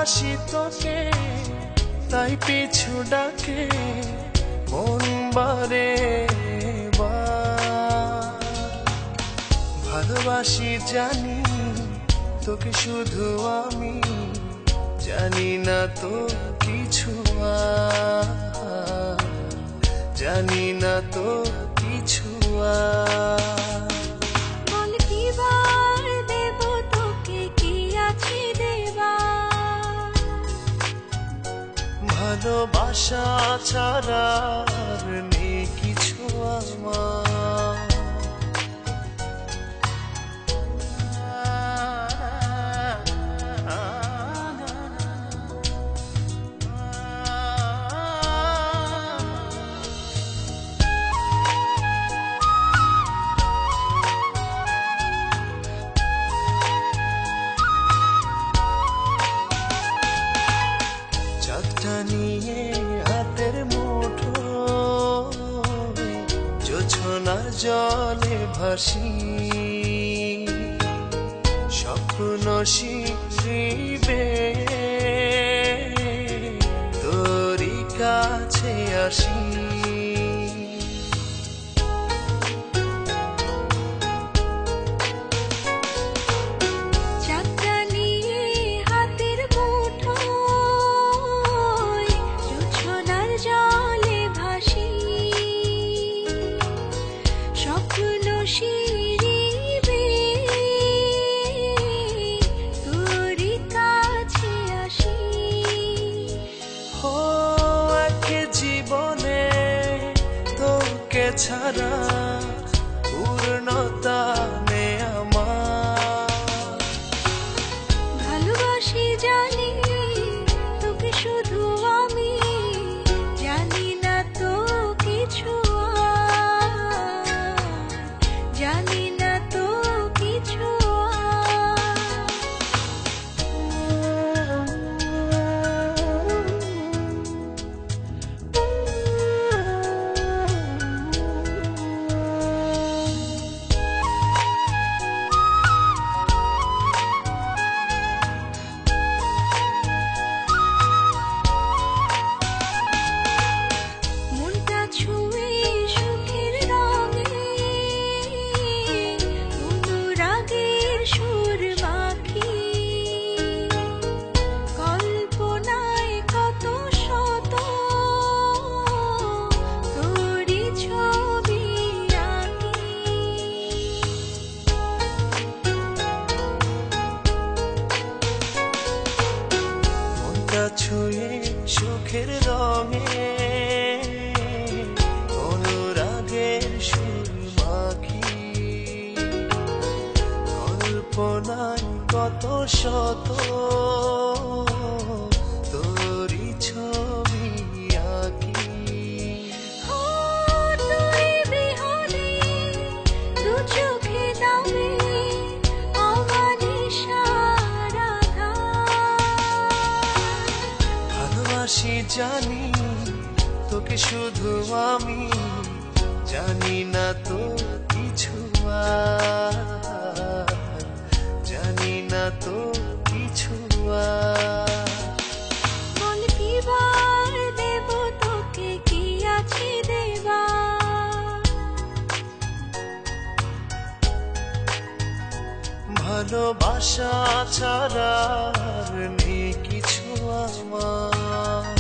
ভালোবাসি তোকে তাই পিছু ডাকে মন বারে বার। ভালোবাসি জানি তোকে শুধু আমি, জানি না তো কিছু আর, জানি না তো কিছু আর। বল কিবার দেব তোকে, কি আছে দেবার? ভালোবাসা ছাড়া আর নেই কিছু আমার। চাঁদটা নিয়ে হাতের মুঠোয় জোছনার জলে ভাসি, স্বপ্ন শিখিবে তোরই কাছে আসি। জীবনে তোকে ছাড়া পূর্ণতা নেই আমার। ভালোবাসি জানি তোকে শুধু আমি, জানি না তো কিছু আর, জানি না তো কিছু ছুঁয়ে সুখের রঙে অনুরাগের সুর মাখি, কল্পনায় কত শত তোরই ছবি আঁকি। চোখে নামে জানি তোকে শুধু আমি, জানি না তো কিছু আর, জানি না তো কিছু আর। বল কিবার দেব তোকে, কি আছে দেবার? ভালোবাসা ছাড়া আর নেই কিছু আমার।